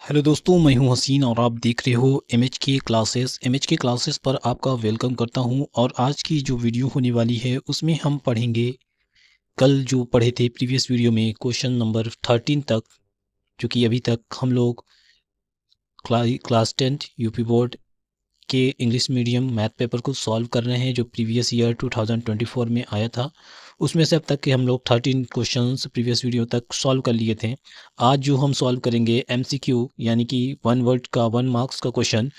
Hello दोस्तों, मैं हूं हसीन और आप देख रहे हो एम एच के क्लासेस पर आपका वेलकम करता हूं। और आज की जो वीडियो होने वाली है उसमें हम पढ़ेंगे कल जो पढ़े थे प्रीवियस वीडियो में क्वेश्चन नंबर 13 तक, जो कि अभी तक हम लोग क्लास 10 यूपी बोर्ड के इंग्लिश मीडियम मैथ पेपर को सॉल्व कर रहे हैं जो प्रीवियस ईयर 2024 में आया था। उसमें से अब तक के हम लोग 13 क्वेश्चंस प्रीवियस वीडियो तक सॉल्व कर लिए थे। आज जो हम सॉल्व करेंगे एमसीक्यू यानी कि वन वर्ड का 1 मार्क्स का क्वेश्चन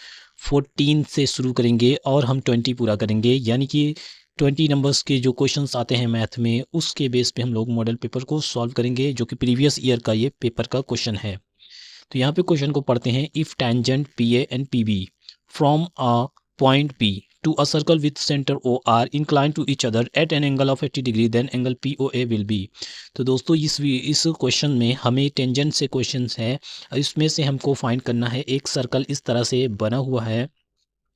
14 से शुरू करेंगे और हम 20 पूरा करेंगे, यानी कि 20 नंबर्स के जो क्वेश्चंस आते हैं मैथ में उसके बेस पे हम लोग मॉडल पेपर को सॉल्व करेंगे, जो कि प्रीवियस ईयर का ये पेपर का क्वेश्चन है। तो यहाँ पे क्वेश्चन को पढ़ते हैं। If tangent P A and P B from a point P to a circle with center O are inclined to each other at an angle of 80 degree, then angle POA will be। तो दोस्तों इस question में हमें tangent से question है, इसमें से हमको फाइंड करना है। एक सर्कल इस तरह से बना हुआ है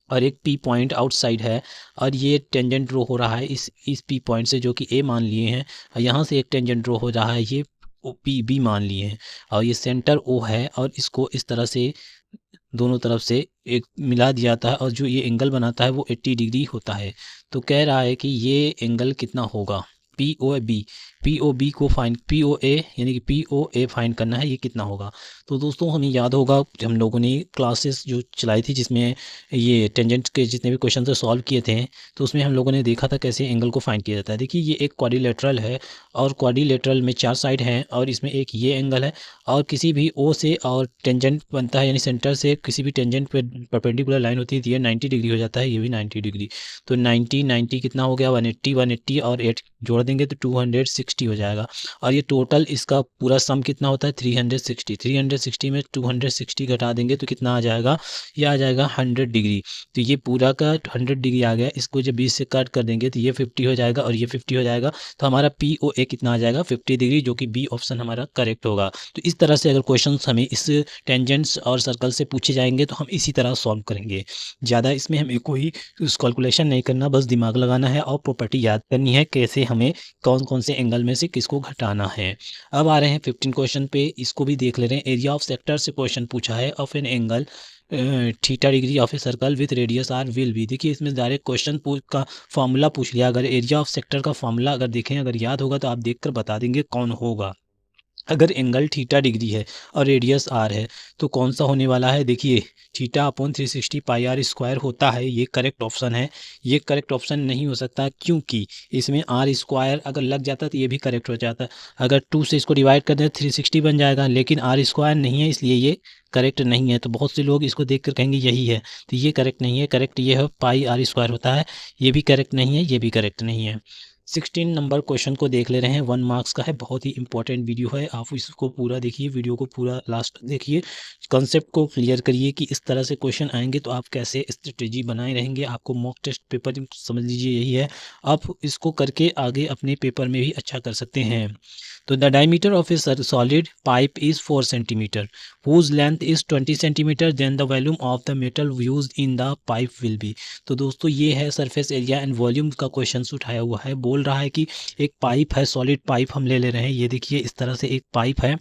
और एक पी पॉइंट आउटसाइड है और ये टेंजेंट ड्रॉ हो रहा है इस पी पॉइंट से, जो कि ए मान लिए हैं। और यहाँ से एक टेंजेंट ड्रॉ हो रहा है, ये पी बी मान लिए हैं और ये सेंटर ओ है और इसको इस तरह से दोनों तरफ से एक मिला दिया था और जो ये एंगल बनाता है वो 80 डिग्री होता है। तो कह रहा है कि ये एंगल कितना होगा, पी ओ बी को फाइंड, पी ओ ए यानी कि पी ओ ए फाइंड करना है, ये कितना होगा। तो दोस्तों हमें याद होगा हम लोगों ने क्लासेस जो चलाई थी जिसमें ये टेंजेंट के जितने भी क्वेश्चन से सॉल्व किए थे, तो उसमें हम लोगों ने देखा था कैसे एंगल को फाइंड किया जाता है। देखिए ये एक क्वाड्रिलेटरल है और क्वाड्रिलेटरल में 4 साइड हैं और इसमें एक ये एंगल है और किसी भी ओ से और टेंजेंट बनता है, यानी सेंटर से किसी भी टेंजेंट पे परपेंडिकुलर लाइन होती है तो ये 90 डिग्री हो जाता है, ये भी 90 डिग्री। तो 90 कितना हो गया, 180 और 8 जोड़ देंगे तो 260 हो जाएगा। और ये टोटल इसका पूरा सम कितना होता है, 360 में 260 घटा देंगे तो कितना आ जाएगा, ये आ जाएगा 100 डिग्री। तो ये पूरा का 100 डिग्री आ गया। इसको जब 20 से कट कर देंगे तो ये 50 हो जाएगा और ये 50 हो जाएगा। तो हमारा पी ओ ए कितना आ जाएगा, 50 डिग्री, जो कि बी ऑप्शन हमारा करेक्ट होगा। तो इस तरह से अगर क्वेश्चन हमें इस टेंजेंट्स और सर्कल से पूछे जाएंगे तो हम इसी तरह सॉल्व करेंगे। ज़्यादा इसमें हमें कोई कैलकुलेशन नहीं करना, बस दिमाग लगाना है और प्रॉपर्टी याद करनी है कैसे हमें कौन कौन से एंगल में से किसको घटाना है। अब आ रहे हैं 15 क्वेश्चन पे, इसको भी देख ले रहे हैं। एरिया ऑफ सेक्टर से क्वेश्चन पूछा है of an angle theta degree of a circle with radius R will be. देखिए इसमें डायरेक्ट क्वेश्चन का फॉर्मूला पूछ लिया। अगर एरिया ऑफ सेक्टर का फॉर्मूला अगर देखें, अगर याद होगा तो आप देखकर बता देंगे कौन होगा। अगर एंगल थीटा डिग्री है और रेडियस आर है तो कौन सा होने वाला है, देखिए theta upon 360 pi R square होता है, ये करेक्ट ऑप्शन है। ये करेक्ट ऑप्शन नहीं हो सकता क्योंकि इसमें आर स्क्वायर अगर लग जाता तो ये भी करेक्ट हो जाता। अगर 2 से इसको डिवाइड कर दें 360 बन जाएगा, लेकिन आर स्क्वायर नहीं है इसलिए ये करेक्ट नहीं है। तो बहुत से लोग इसको देख कर कहेंगे यही है, तो ये करेक्ट नहीं है। करेक्ट ये है पाई आर स्क्वायर होता है, ये भी करेक्ट नहीं है, ये भी करेक्ट नहीं है। 16 नंबर क्वेश्चन को देख ले रहे हैं, 1 मार्क्स का है, बहुत ही इंपॉर्टेंट वीडियो है। आप इसको पूरा देखिए, वीडियो को पूरा लास्ट देखिए, कॉन्सेप्ट को क्लियर करिए कि इस तरह से क्वेश्चन आएंगे तो आप कैसे स्ट्रेटेजी बनाए रहेंगे। आपको मॉक टेस्ट पेपर समझ लीजिए यही है, आप इसको करके आगे अपने पेपर में भी अच्छा कर सकते हैं। तो the diameter of a solid pipe is 4 centimetre whose length is 20 centimetre, then the volume of the metal used in the pipe will be. तो दोस्तों ये है सरफेस एरिया एंड वॉल्यूम का क्वेश्चन उठाया हुआ है। बोल रहा है कि एक पाइप है, सॉलिड पाइप हम ले ले रहे हैं। ये देखिए इस तरह से एक पाइप है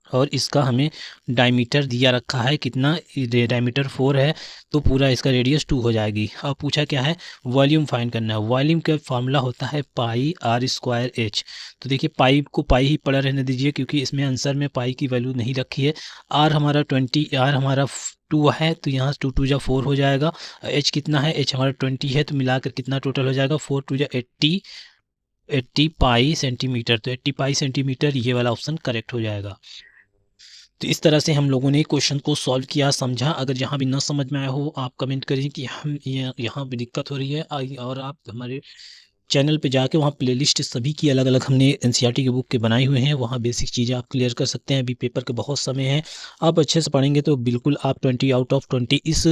और इसका हमें डायमीटर दिया रखा है, कितना डायमीटर 4 है, तो पूरा इसका रेडियस 2 हो जाएगी। अब पूछा क्या है, वॉल्यूम फाइंड करना है। वॉल्यूम का फार्मूला होता है पाई आर स्क्वायर एच। तो देखिए पाइप को पाई ही पड़ा रहने दीजिए क्योंकि इसमें आंसर में पाई की वैल्यू नहीं रखी है। आर हमारा 20, आर हमारा 2 है तो यहाँ 2 2 जा 4 हो जाएगा। एच कितना है, एच हमारा 20 है, तो मिलाकर कितना टोटल हो जाएगा, 4 2 जा 80 पाई सेंटीमीटर। तो 80 पाई सेंटीमीटर ये वाला ऑप्शन करेक्ट हो जाएगा। तो इस तरह से हम लोगों ने क्वेश्चन को सॉल्व किया, समझा। अगर यहाँ भी ना समझ में आया हो आप कमेंट करिए कि हम यहाँ भी दिक्कत हो रही है, और आप हमारे चैनल पे जाके वहाँ प्लेलिस्ट सभी की अलग अलग हमने एनसीईआरटी की बुक के बनाए हुए हैं, वहाँ बेसिक चीज़ें आप क्लियर कर सकते हैं। अभी पेपर के बहुत समय है, आप अच्छे से पढ़ेंगे तो बिल्कुल आप 20 आउट ऑफ 20 इस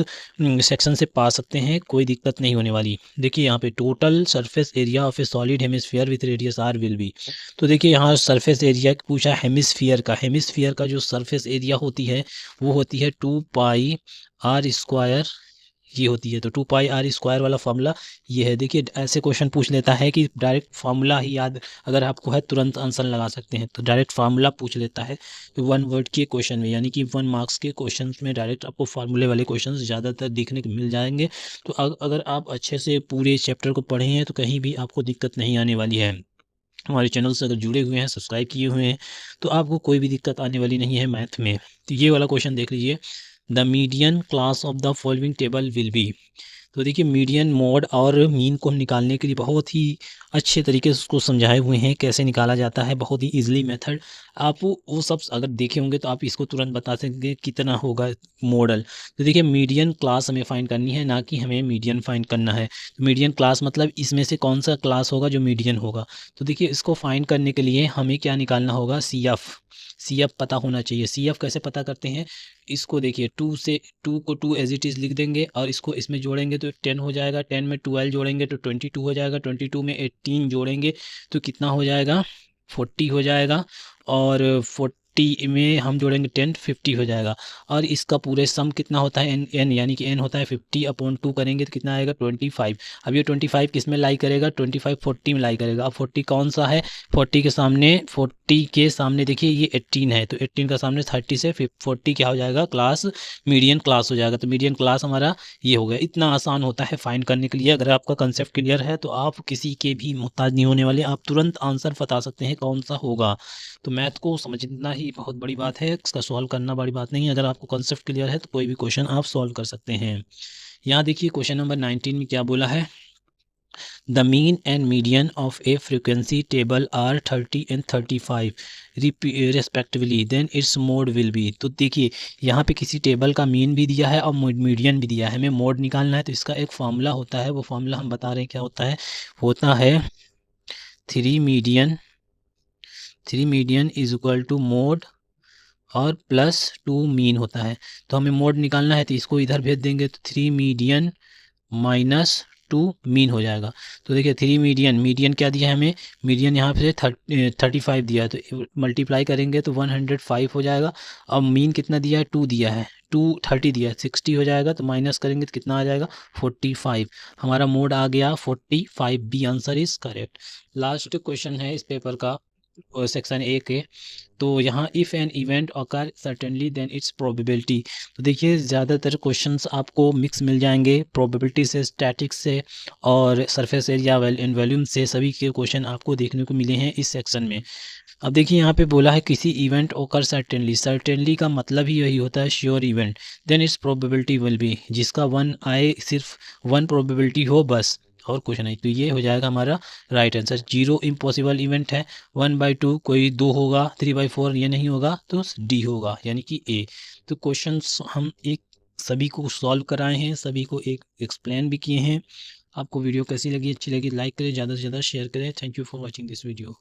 सेक्शन से पा सकते हैं, कोई दिक्कत नहीं होने वाली। देखिए यहाँ पे total surface area of a solid hemisphere with radius R will be. तो देखिए यहाँ सरफेस एरिया पूछा हेमिस्फीयर का। हेमिस्फीयर का जो सरफेस एरिया होती है वो होती है 2 पाई आर स्क्वायर ये होती है। तो 2 पाई r स्क्वायर वाला फार्मूला ये है। देखिए ऐसे क्वेश्चन पूछ लेता है कि डायरेक्ट फार्मूला ही याद अगर आपको है तुरंत आंसर लगा सकते हैं। तो डायरेक्ट फार्मूला पूछ लेता है 1 वर्ड के क्वेश्चन में, यानी कि 1 मार्क्स के क्वेश्चन में डायरेक्ट आपको फार्मूले वाले क्वेश्चन ज़्यादातर देखने को मिल जाएंगे। तो अगर आप अच्छे से पूरे चैप्टर को पढ़े हैं तो कहीं भी आपको दिक्कत नहीं आने वाली है। हमारे चैनल से अगर जुड़े हुए हैं, सब्सक्राइब किए हुए हैं, तो आपको कोई भी दिक्कत आने वाली नहीं है मैथ में। तो ये वाला क्वेश्चन देख लीजिए, the median class of the following table will be. तो देखिए मीडियन, मोड और मीन को हम निकालने के लिए बहुत ही अच्छे तरीके से उसको समझाए हुए हैं कैसे निकाला जाता है, बहुत ही इजीली मेथड। आप वो सब अगर देखे होंगे तो आप इसको तुरंत बता सकेंगे कितना होगा मॉडल। तो देखिए मीडियन क्लास हमें फाइंड करनी है, ना कि हमें मीडियन फाइंड करना है। तो मीडियन क्लास मतलब इसमें से कौन सा क्लास होगा जो मीडियन होगा। तो देखिए इसको फाइंड करने के लिए हमें क्या निकालना होगा, सी एफ पता होना चाहिए। सी एफ कैसे पता करते हैं, इसको देखिए 2 से 2 को 2 एज इट इज़ लिख देंगे और इसको इसमें जोड़ेंगे तो 10 हो जाएगा, 10 में 12 जोड़ेंगे तो 22 हो जाएगा, 22 में 18 जोड़ेंगे तो कितना हो जाएगा, 40 हो जाएगा, और 40 में हम जोड़ेंगे 10, 50 हो जाएगा। और इसका पूरे सम कितना होता है, एन यानी कि एन होता है 50/2 करेंगे तो कितना आएगा 25। अब ये 25 किस में लाई करेगा, 25 40 में लाई करेगा। अब 40 कौन सा है, 40 के सामने देखिए ये 18 है, तो 18 का सामने 30 से 40 क्या हो जाएगा, क्लास, मीडियन क्लास हो जाएगा। तो मीडियन क्लास हमारा ये हो गया। इतना आसान होता है फाइंड करने के लिए। अगर आपका कंसेप्ट क्लियर है तो आप किसी के भी मोहताज नहीं होने वाले, आप तुरंत आंसर बता सकते हैं कौन सा होगा। तो मैथ को समझना ही बहुत बड़ी बात है, इसका सॉल्व करना बड़ी बात नहीं है। अगर आपको कंसेप्ट क्लियर है तो कोई भी क्वेश्चन आप सॉल्व कर सकते हैं। यहाँ देखिए क्वेश्चन नंबर 19 में क्या बोला है, the mean and median of a frequency table are 30 and 35 respectively, then its mode will be. तो देखिए यहाँ पे किसी टेबल का मीन भी दिया है और मीडियन भी दिया है, हमें मोड निकालना है। तो इसका एक फार्मूला होता है, वो फार्मूला हम बता रहे हैं क्या होता है 3 median is equal to mode और प्लस 2 मीन होता है। तो हमें मोड निकालना है तो इसको इधर भेज देंगे तो 3 मीडियन माइनस 2 मीन हो जाएगा। तो देखिए 3 मीडियन क्या दिया है हमें, मीडियन यहाँ पे 35 दिया है, तो मल्टीप्लाई करेंगे तो 105 हो जाएगा। अब मीन कितना दिया है, 2 दिया है, 30 दिया है, 60 हो जाएगा। तो माइनस करेंगे तो कितना आ जाएगा 45। हमारा मोड आ गया 45, B answer is correct. Last question है इस पेपर का, सेक्शन ए के। तो यहाँ if an event occur certainly then its probability. तो देखिए ज़्यादातर क्वेश्चंस आपको मिक्स मिल जाएंगे, प्रोबेबिलिटी से, स्टैटिक्स से और सरफेस एरिया एंड वॉल्यूम से, सभी के क्वेश्चन आपको देखने को मिले हैं इस सेक्शन में। अब देखिए यहाँ पे बोला है किसी इवेंट ऑकर सर्टेनली का मतलब ही यही होता है sure event, then its probability will be, जिसका 1 आए, सिर्फ 1 प्रोबेबिलिटी हो बस और कुछ नहीं। तो ये हो जाएगा हमारा राइट आंसर। 0 इम्पॉसिबल इवेंट है, 1/2 कोई 2 होगा, 3/4 ये नहीं होगा, तो डी होगा यानी कि ए। तो क्वेश्चंस हम एक सभी को सॉल्व कराए हैं, सभी को एक एक्सप्लेन भी किए हैं। आपको वीडियो कैसी लगी, अच्छी लगी लाइक करें, ज़्यादा से ज़्यादा शेयर करें। Thank you for watching this video.